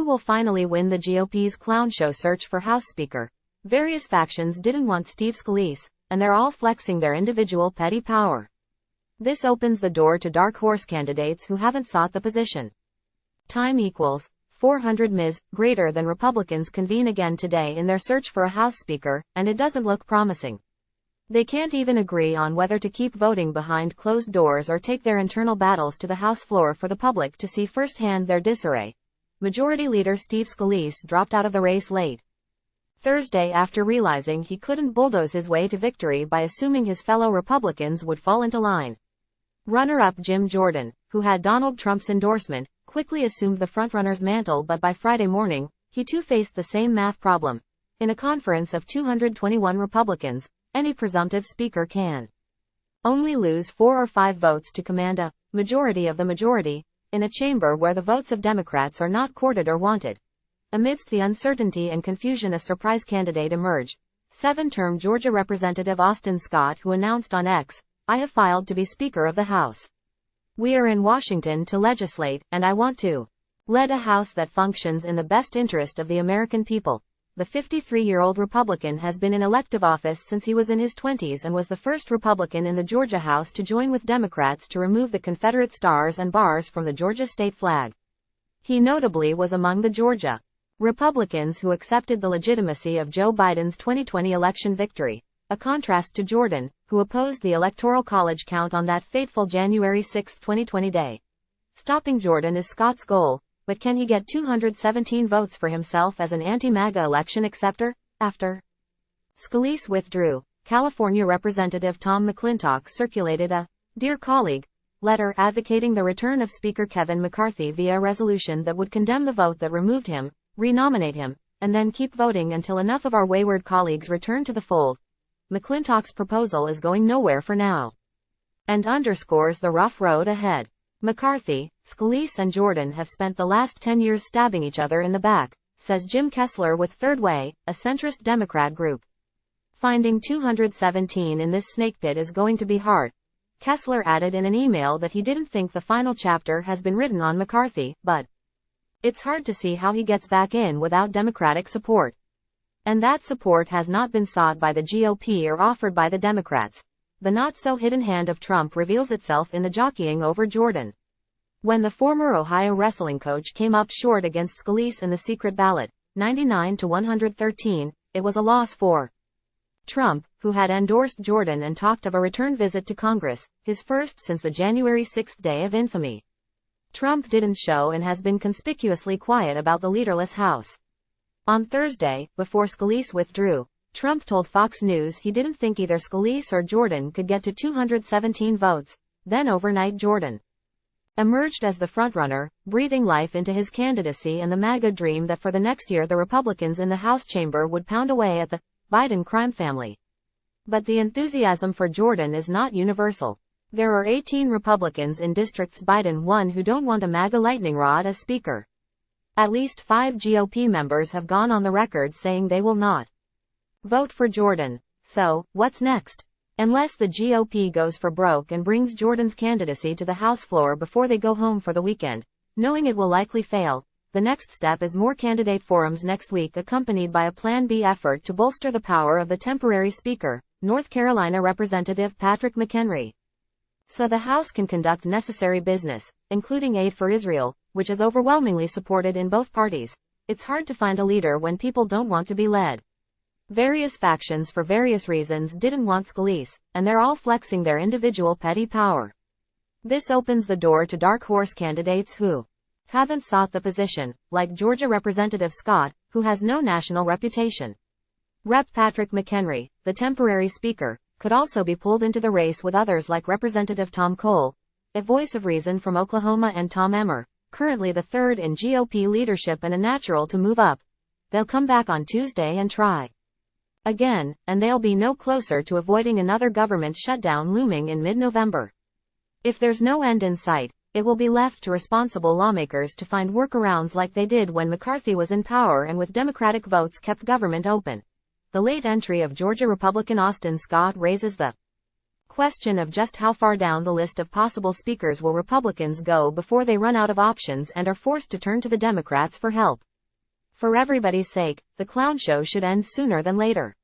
will finally win the GOP's clown show search for House Speaker? Various factions didn't want Steve Scalise, and they're all flexing their individual petty power. This opens the door to dark horse candidates who haven't sought the position. Time equals 400 Ms. greater than Republicans convene again today in their search for a House Speaker, and it doesn't look promising. They can't even agree on whether to keep voting behind closed doors or take their internal battles to the House floor for the public to see firsthand their disarray. Majority Leader Steve Scalise dropped out of the race late Thursday after realizing he couldn't bulldoze his way to victory by assuming his fellow Republicans would fall into line. Runner-up Jim Jordan, who had Donald Trump's endorsement, quickly assumed the frontrunner's mantle, but by Friday morning, he too faced the same math problem. In a conference of 221 Republicans, any presumptive speaker can only lose 4 or 5 votes to command a majority of the majority, in a chamber where the votes of Democrats are not courted or wanted. Amidst the uncertainty and confusion, a surprise candidate emerged. 7-term Georgia Representative Austin Scott, who announced on X, "I have filed to be Speaker of the House. We are in Washington to legislate, and I want to lead a House that functions in the best interest of the American people." The 53-year-old Republican has been in elective office since he was in his 20s and was the first Republican in the Georgia House to join with Democrats to remove the Confederate stars and bars from the Georgia state flag. He notably was among the Georgia Republicans who accepted the legitimacy of Joe Biden's 2020 election victory, a contrast to Jordan, who opposed the Electoral College count on that fateful January 6, 2020 day. Stopping Jordan is Scott's goal, but can he get 217 votes for himself as an anti-MAGA election acceptor? After Scalise withdrew, California Representative Tom McClintock circulated a "Dear Colleague" letter advocating the return of Speaker Kevin McCarthy via a resolution that would condemn the vote that removed him, renominate him, and then keep voting until enough of our wayward colleagues return to the fold. McClintock's proposal is going nowhere for now, and underscores the rough road ahead. McCarthy, Scalise and Jordan have spent the last 10 years stabbing each other in the back, says Jim Kessler with Third Way, a centrist Democrat group. Finding 217 in this snake pit is going to be hard. Kessler added in an email that he didn't think the final chapter has been written on McCarthy, but it's hard to see how he gets back in without Democratic support. And that support has not been sought by the GOP or offered by the Democrats. The not-so-hidden hand of Trump reveals itself in the jockeying over Jordan. When the former Ohio wrestling coach came up short against Scalise in the secret ballot, 99 to 113, it was a loss for Trump, who had endorsed Jordan and talked of a return visit to Congress, his first since the January 6 day of infamy. Trump didn't show and has been conspicuously quiet about the leaderless House. On Thursday, before Scalise withdrew, Trump told Fox News he didn't think either Scalise or Jordan could get to 217 votes. Then overnight Jordan emerged as the frontrunner, breathing life into his candidacy and the MAGA dream that for the next year the Republicans in the House chamber would pound away at the Biden crime family. But the enthusiasm for Jordan is not universal. There are 18 Republicans in districts Biden won who don't want a MAGA lightning rod as Speaker. At least 5 GOP members have gone on the record saying they will not vote for Jordan. So, what's next? Unless the GOP goes for broke and brings Jordan's candidacy to the House floor before they go home for the weekend, knowing it will likely fail, the next step is more candidate forums next week, accompanied by a Plan B effort to bolster the power of the temporary Speaker, North Carolina Representative Patrick McHenry, so the House can conduct necessary business, including aid for Israel, which is overwhelmingly supported in both parties. It's hard to find a leader when people don't want to be led. Various factions for various reasons didn't want Scalise, and they're all flexing their individual petty power. This opens the door to dark horse candidates who haven't sought the position, like Georgia Representative Scott, who has no national reputation. Rep. Patrick McHenry, the temporary Speaker, could also be pulled into the race with others like Representative Tom Cole, a voice of reason from Oklahoma, and Tom Emmer, currently the third in GOP leadership and a natural to move up. They'll come back on Tuesday and try again, and they'll be no closer to avoiding another government shutdown looming in mid-November. If there's no end in sight, it will be left to responsible lawmakers to find workarounds like they did when McCarthy was in power and with Democratic votes kept government open. The late entry of Georgia Republican Austin Scott raises the question of just how far down the list of possible speakers will Republicans go before they run out of options and are forced to turn to the Democrats for help. For everybody's sake, the clown show should end sooner than later.